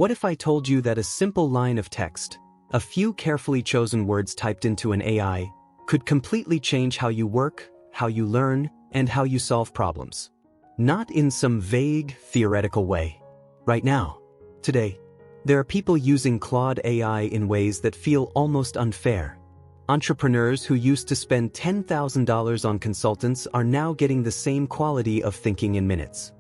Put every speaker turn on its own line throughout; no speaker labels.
What if I told you that a simple line of text, a few carefully chosen words typed into an AI, could completely change how you work, how you learn, and how you solve problems? Not in some vague, theoretical way. Right now, today, there are people using Claude AI in ways that feel almost unfair. Entrepreneurs who used to spend $10,000 on consultants are now getting the same quality of thinking in minutes.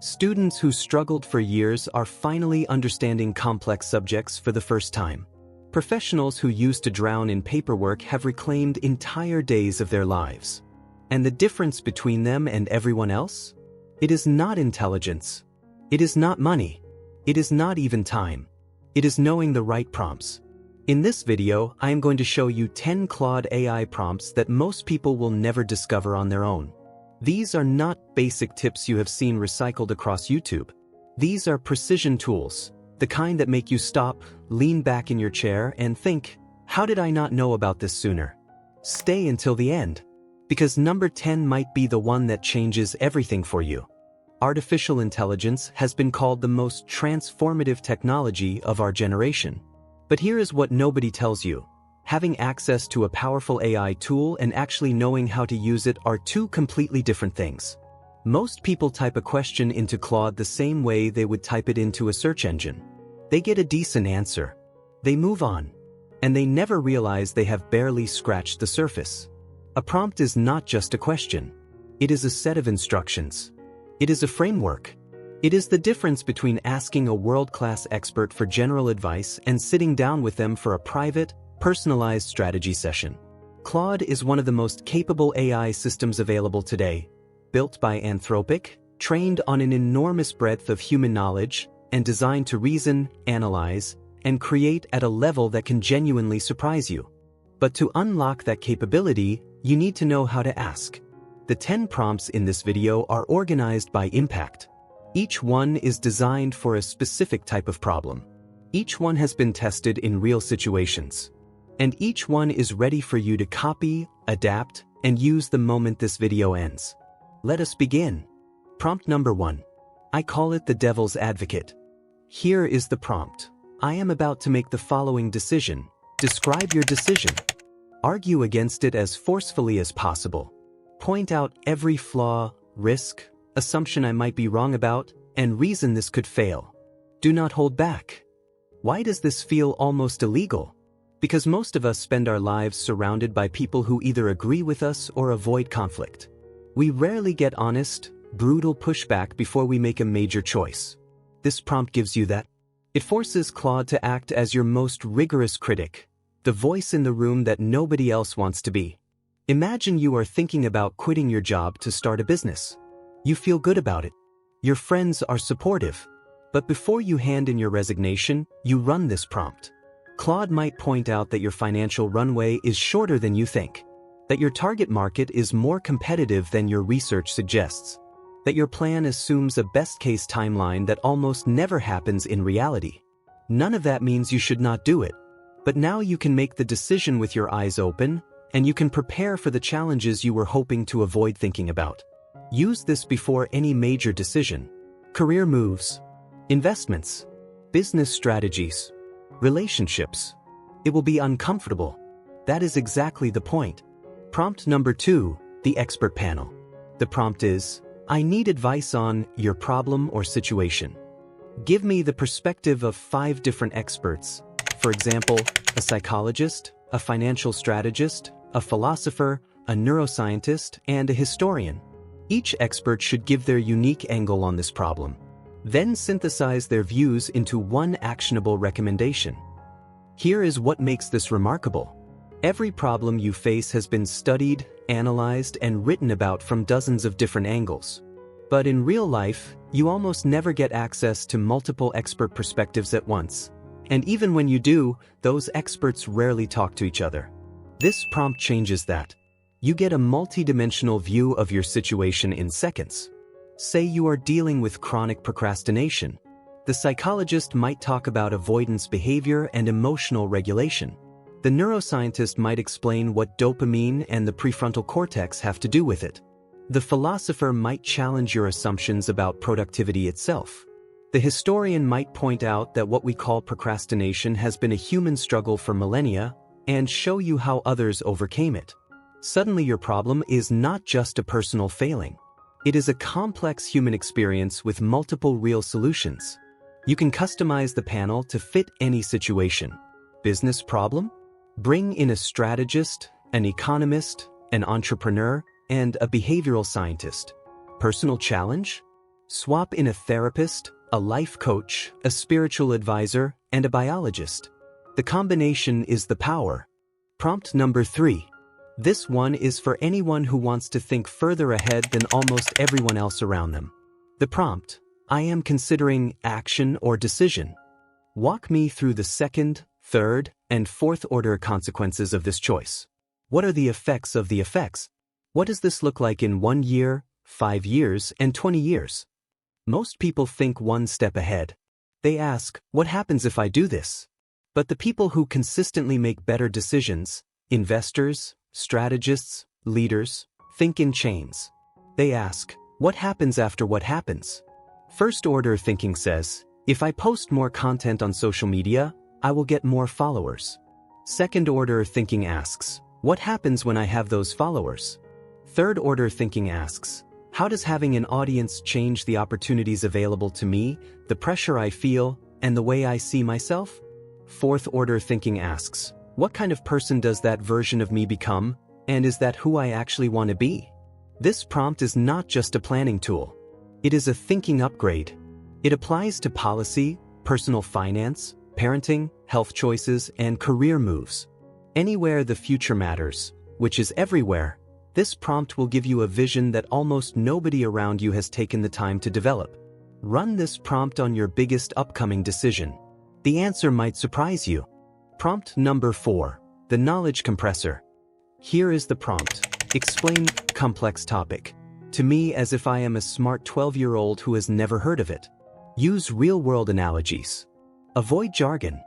Students who struggled for years are finally understanding complex subjects for the first time. Professionals who used to drown in paperwork have reclaimed entire days of their lives. And the difference between them and everyone else? It is not intelligence. It is not money. It is not even time. It is knowing the right prompts. In this video, I am going to show you 10 Claude AI prompts that most people will never discover on their own. These are not basic tips you have seen recycled across YouTube. These are precision tools, the kind that make you stop, lean back in your chair, and think, how did I not know about this sooner? Stay until the end, because number 10 might be the one that changes everything for you. Artificial intelligence has been called the most transformative technology of our generation. But here is what nobody tells you. Having access to a powerful AI tool and actually knowing how to use it are two completely different things. Most people type a question into Claude the same way they would type it into a search engine. They get a decent answer. They move on. And they never realize they have barely scratched the surface. A prompt is not just a question. It is a set of instructions. It is a framework. It is the difference between asking a world-class expert for general advice and sitting down with them for a private, personalized strategy session. Claude is one of the most capable AI systems available today, built by Anthropic, trained on an enormous breadth of human knowledge, and designed to reason, analyze, and create at a level that can genuinely surprise you. But to unlock that capability, you need to know how to ask. The 10 prompts in this video are organized by impact. Each one is designed for a specific type of problem. Each one has been tested in real situations. And each one is ready for you to copy, adapt, and use the moment this video ends. Let us begin. Prompt number 1. I call it the devil's advocate. Here is the prompt. I am about to make the following decision. Describe your decision. Argue against it as forcefully as possible. Point out every flaw, risk, assumption I might be wrong about, and reason this could fail. Do not hold back. Why does this feel almost illegal? Because most of us spend our lives surrounded by people who either agree with us or avoid conflict. We rarely get honest, brutal pushback before we make a major choice. This prompt gives you that. It forces Claude to act as your most rigorous critic, the voice in the room that nobody else wants to be. Imagine you are thinking about quitting your job to start a business. You feel good about it. Your friends are supportive. But before you hand in your resignation, you run this prompt. Claude might point out that your financial runway is shorter than you think, that your target market is more competitive than your research suggests, that your plan assumes a best-case timeline that almost never happens in reality. None of that means you should not do it. But now you can make the decision with your eyes open, and you can prepare for the challenges you were hoping to avoid thinking about. Use this before any major decision. Career moves, investments, business strategies, relationships. It will be uncomfortable. That is exactly the point. Prompt number 2, the expert panel. The prompt is, I need advice on your problem or situation. Give me the perspective of 5 different experts. For example, a psychologist, a financial strategist, a philosopher, a neuroscientist, and a historian. Each expert should give their unique angle on this problem. Then synthesize their views into one actionable recommendation. Here is what makes this remarkable. Every problem you face has been studied, analyzed, and written about from dozens of different angles. But in real life, you almost never get access to multiple expert perspectives at once. And even when you do, those experts rarely talk to each other. This prompt changes that. You get a multi-dimensional view of your situation in seconds. Say you are dealing with chronic procrastination. The psychologist might talk about avoidance behavior and emotional regulation. The neuroscientist might explain what dopamine and the prefrontal cortex have to do with it. The philosopher might challenge your assumptions about productivity itself. The historian might point out that what we call procrastination has been a human struggle for millennia and show you how others overcame it. Suddenly your problem is not just a personal failing. It is a complex human experience with multiple real solutions. You can customize the panel to fit any situation. Business problem? Bring in a strategist, an economist, an entrepreneur, and a behavioral scientist. Personal challenge? Swap in a therapist, a life coach, a spiritual advisor, and a biologist. The combination is the power. Prompt number 3. This one is for anyone who wants to think further ahead than almost everyone else around them. The prompt: I am considering action or decision. Walk me through the second, third, and fourth order consequences of this choice. What are the effects of the effects? What does this look like in 1 year, 5 years, and 20 years? Most people think one step ahead. They ask, what happens if I do this? But the people who consistently make better decisions, investors, strategists, leaders, think in chains. They ask, what happens after what happens? First order thinking says, if I post more content on social media, I will get more followers. Second order thinking asks, what happens when I have those followers? Third order thinking asks, how does having an audience change the opportunities available to me, the pressure I feel, and the way I see myself? Fourth order thinking asks, what kind of person does that version of me become, and is that who I actually want to be? This prompt is not just a planning tool. It is a thinking upgrade. It applies to policy, personal finance, parenting, health choices, and career moves. Anywhere the future matters, which is everywhere, this prompt will give you a vision that almost nobody around you has taken the time to develop. Run this prompt on your biggest upcoming decision. The answer might surprise you. Prompt number 4. The Knowledge Compressor. Here is the prompt. Explain complex topic to me as if I am a smart 12-year-old who has never heard of it. Use real-world analogies. Avoid jargon.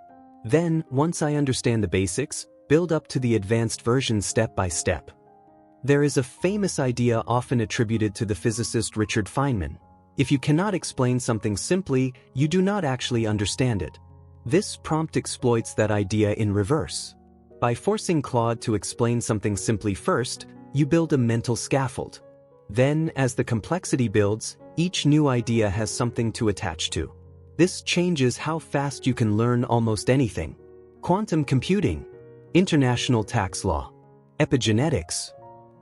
Then, once I understand the basics, build up to the advanced version step by step. There is a famous idea often attributed to the physicist Richard Feynman. If you cannot explain something simply, you do not actually understand it. This prompt exploits that idea in reverse. By forcing Claude to explain something simply first, you build a mental scaffold. Then, as the complexity builds, each new idea has something to attach to. This changes how fast you can learn almost anything. Quantum computing, international tax law, epigenetics,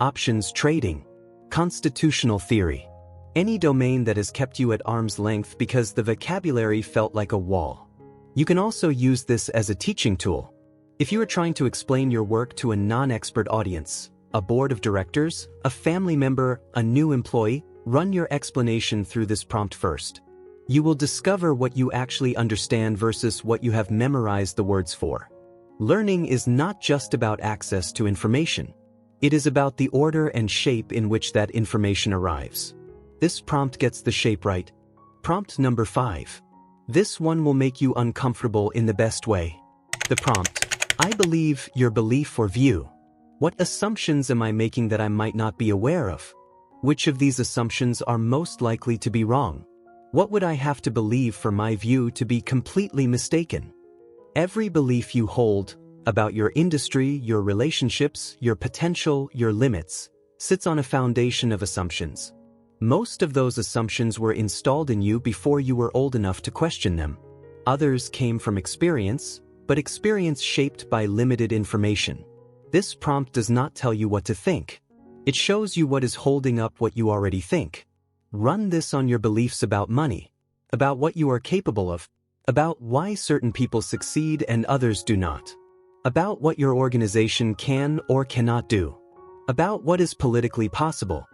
options trading, constitutional theory. Any domain that has kept you at arm's length because the vocabulary felt like a wall. You can also use this as a teaching tool. If you are trying to explain your work to a non-expert audience, a board of directors, a family member, a new employee, run your explanation through this prompt first. You will discover what you actually understand versus what you have memorized the words for. Learning is not just about access to information. It is about the order and shape in which that information arrives. This prompt gets the shape right. Prompt number 5. This one will make you uncomfortable in the best way. The prompt: I believe your belief or view. What assumptions am I making that I might not be aware of? Which of these assumptions are most likely to be wrong? What would I have to believe for my view to be completely mistaken? Every belief you hold about your industry, your relationships, your potential, your limits, sits on a foundation of assumptions. Most of those assumptions were installed in you before you were old enough to question them. Others came from experience, but experience shaped by limited information. This prompt does not tell you what to think. It shows you what is holding up what you already think. Run this on your beliefs about money, about what you are capable of, about why certain people succeed and others do not, about what your organization can or cannot do, about what is politically possible,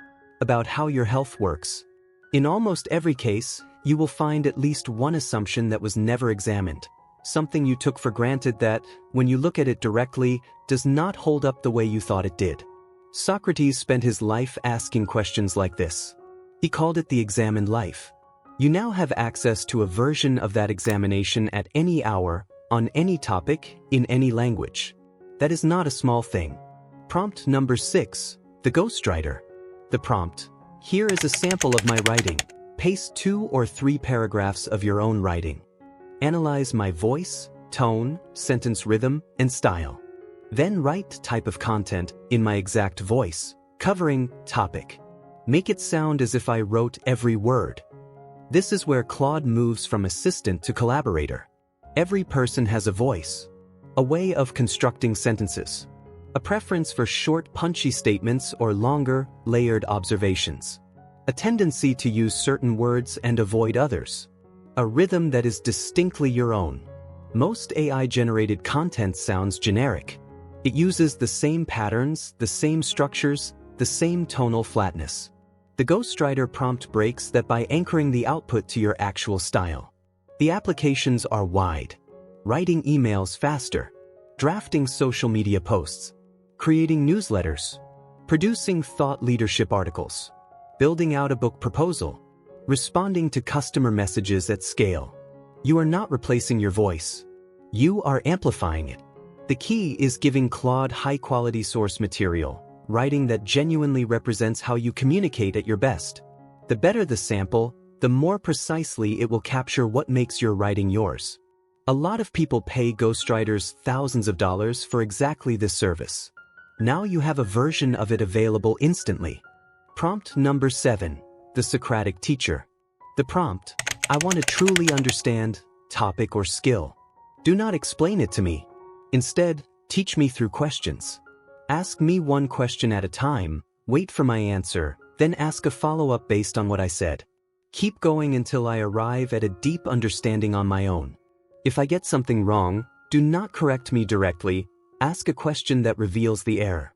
about how your health works. In almost every case, you will find at least one assumption that was never examined, something you took for granted that, when you look at it directly, does not hold up the way you thought it did. Socrates spent his life asking questions like this. He called it the examined life. You now have access to a version of that examination at any hour, on any topic, in any language. That is not a small thing. Prompt number 6, the Ghostwriter. The prompt: here is a sample of my writing. Paste 2 or 3 paragraphs of your own writing. Analyze my voice, tone, sentence rhythm, and style. Then write type of content in my exact voice, covering topic. Make it sound as if I wrote every word. This is where Claude moves from assistant to collaborator. Every person has a voice, a way of constructing sentences, a preference for short, punchy statements or longer, layered observations, a tendency to use certain words and avoid others, a rhythm that is distinctly your own. Most AI-generated content sounds generic. It uses the same patterns, the same structures, the same tonal flatness. The Ghostwriter Prompt breaks that by anchoring the output to your actual style. The applications are wide. Writing emails faster, drafting social media posts, creating newsletters, producing thought leadership articles, building out a book proposal, responding to customer messages at scale. You are not replacing your voice. You are amplifying it. The key is giving Claude high-quality source material, writing that genuinely represents how you communicate at your best. The better the sample, the more precisely it will capture what makes your writing yours. A lot of people pay ghostwriters thousands of dollars for exactly this service. Now you have a version of it available instantly. Prompt number 7, the Socratic Teacher. The prompt: I want to truly understand topic or skill. Do not explain it to me. Instead, teach me through questions. Ask me one question at a time, wait for my answer, then ask a follow-up based on what I said. Keep going until I arrive at a deep understanding on my own. If I get something wrong, do not correct me directly, ask a question that reveals the error.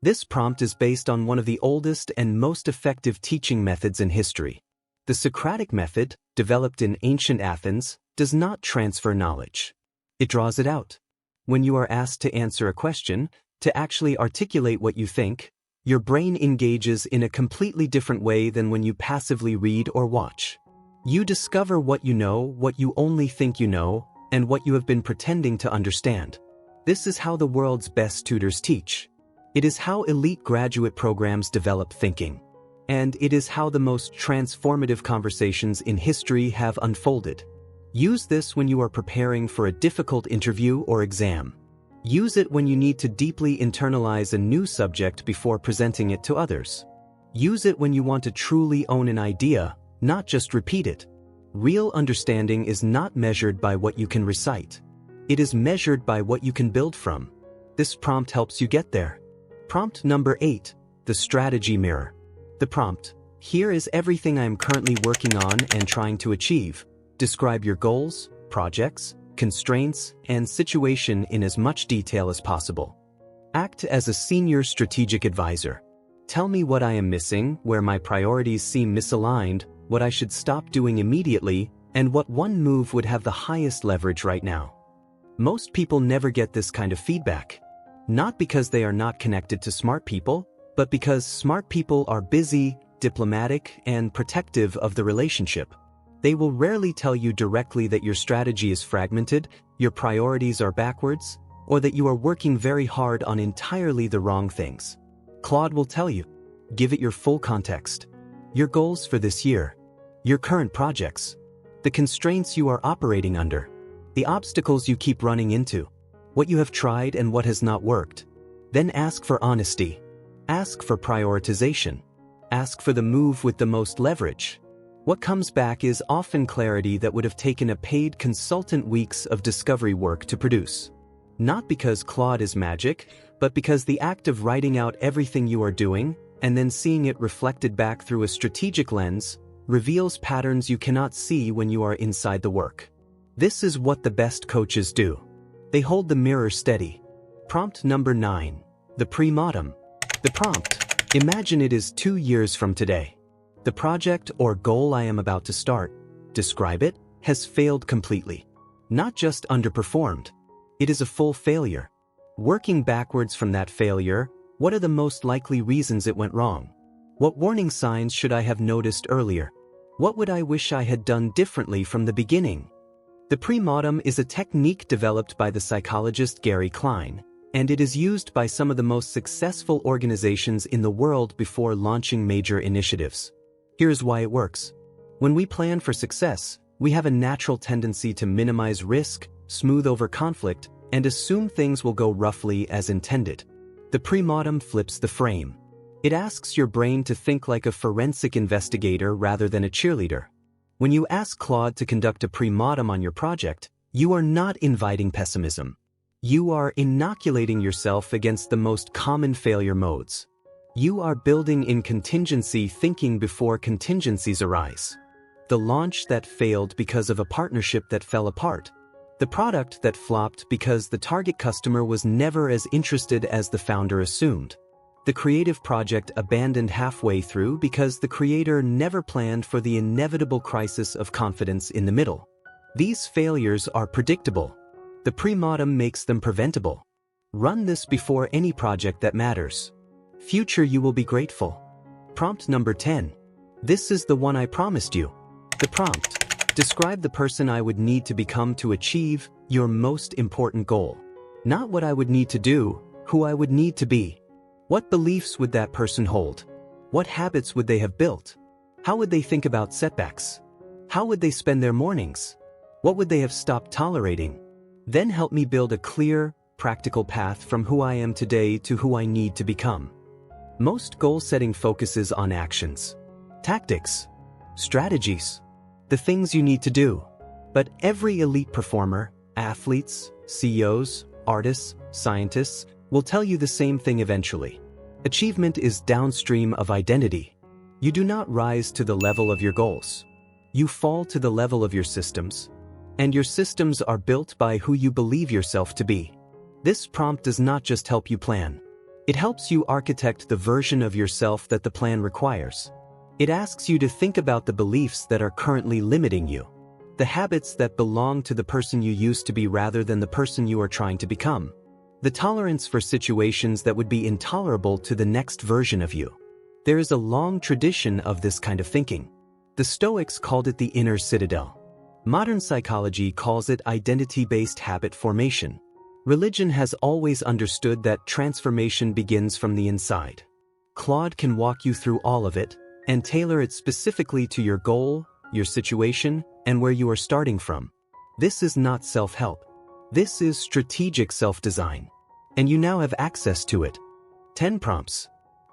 This prompt is based on one of the oldest and most effective teaching methods in history. The Socratic method, developed in ancient Athens, does not transfer knowledge. It draws it out. When you are asked to answer a question, to actually articulate what you think, your brain engages in a completely different way than when you passively read or watch. You discover what you only think you know, and what you have been pretending to understand. This is how the world's best tutors teach. It is how elite graduate programs develop thinking. And it is how the most transformative conversations in history have unfolded. Use this when you are preparing for a difficult interview or exam. Use it when you need to deeply internalize a new subject before presenting it to others. Use it when you want to truly own an idea, not just repeat it. Real understanding is not measured by what you can recite. It is measured by what you can build from. This prompt helps you get there. Prompt number 8, the Strategy Mirror. The prompt: here is everything I am currently working on and trying to achieve. Describe your goals, projects, constraints, and situation in as much detail as possible. Act as a senior strategic advisor. Tell me what I am missing, where my priorities seem misaligned, what I should stop doing immediately, and what one move would have the highest leverage right now. Most people never get this kind of feedback. Not because they are not connected to smart people, but because smart people are busy, diplomatic, and protective of the relationship. They will rarely tell you directly that your strategy is fragmented, your priorities are backwards, or that you are working very hard on entirely the wrong things. Claude will tell you. Give it your full context. Your goals for this year. Your current projects. The constraints you are operating under. The obstacles you keep running into. What you have tried and what has not worked. Then ask for honesty. Ask for prioritization. Ask for the move with the most leverage. What comes back is often clarity that would have taken a paid consultant weeks of discovery work to produce. Not because Claude is magic, but because the act of writing out everything you are doing, and then seeing it reflected back through a strategic lens, reveals patterns you cannot see when you are inside the work. This is what the best coaches do. They hold the mirror steady. Prompt number 9, the Premortem. The prompt: imagine it is 2 years from today. The project or goal I am about to start, describe it, has failed completely. Not just underperformed. It is a full failure. Working backwards from that failure, what are the most likely reasons it went wrong? What warning signs should I have noticed earlier? What would I wish I had done differently from the beginning? The Premortem is a technique developed by the psychologist Gary Klein, and it is used by some of the most successful organizations in the world before launching major initiatives. Here's why it works. When we plan for success, we have a natural tendency to minimize risk, smooth over conflict, and assume things will go roughly as intended. The Premortem flips the frame. It asks your brain to think like a forensic investigator rather than a cheerleader. When you ask Claude to conduct a Premortem on your project, you are not inviting pessimism. You are inoculating yourself against the most common failure modes. You are building in contingency thinking before contingencies arise. The launch that failed because of a partnership that fell apart. The product that flopped because the target customer was never as interested as the founder assumed. The creative project abandoned halfway through because the creator never planned for the inevitable crisis of confidence in the middle. These failures are predictable. The Premortem makes them preventable. Run this before any project that matters. Future you will be grateful. Prompt number 10. This is the one I promised you. The prompt. Describe the person I would need to become to achieve your most important goal. Not what I would need to do, who I would need to be. What beliefs would that person hold? What habits would they have built? How would they think about setbacks? How would they spend their mornings? What would they have stopped tolerating? Then help me build a clear, practical path from who I am today to who I need to become. Most goal setting focuses on actions, tactics, strategies, the things you need to do. But every elite performer, athletes, CEOs, artists, scientists, will tell you the same thing eventually. Achievement is downstream of identity. You do not rise to the level of your goals. You fall to the level of your systems. And your systems are built by who you believe yourself to be. This prompt does not just help you plan. It helps you architect the version of yourself that the plan requires. It asks you to think about the beliefs that are currently limiting you. The habits that belong to the person you used to be rather than the person you are trying to become. The tolerance for situations that would be intolerable to the next version of you. There is a long tradition of this kind of thinking. The Stoics called it the inner citadel. Modern psychology calls it identity-based habit formation. Religion has always understood that transformation begins from the inside. Claude can walk you through all of it and tailor it specifically to your goal, your situation, and where you are starting from. This is not self-help. This is strategic self-design. And you now have access to it. 10 prompts.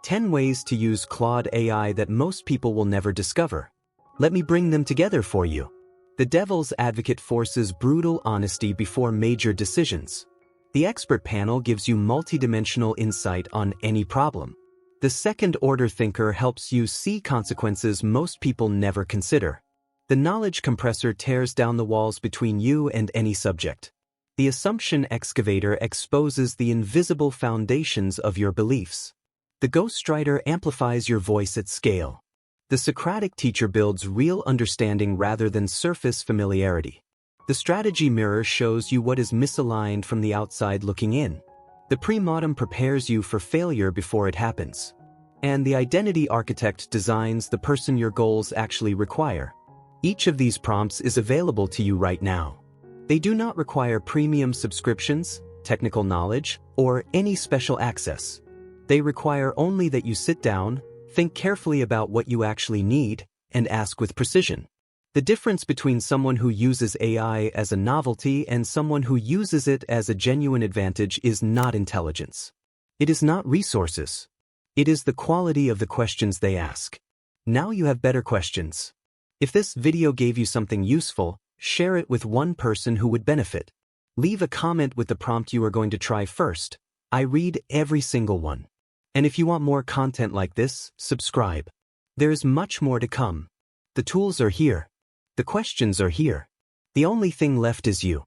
10 ways to use Claude AI that most people will never discover. Let me bring them together for you. The devil's advocate forces brutal honesty before major decisions. The expert panel gives you multidimensional insight on any problem. The second-order thinker helps you see consequences most people never consider. The knowledge compressor tears down the walls between you and any subject. The Assumption Excavator exposes the invisible foundations of your beliefs. The Ghostwriter amplifies your voice at scale. The Socratic Teacher builds real understanding rather than surface familiarity. The Strategy Mirror shows you what is misaligned from the outside looking in. The Premortem prepares you for failure before it happens. And the Identity Architect designs the person your goals actually require. Each of these prompts is available to you right now. They do not require premium subscriptions, technical knowledge, or any special access. They require only that you sit down, think carefully about what you actually need, and ask with precision. The difference between someone who uses AI as a novelty and someone who uses it as a genuine advantage is not intelligence. It is not resources. It is the quality of the questions they ask. Now you have better questions. If this video gave you something useful, share it with one person who would benefit. Leave a comment with the prompt you are going to try first. I read every single one. And if you want more content like this, subscribe. There is much more to come. The tools are here. The questions are here. The only thing left is you.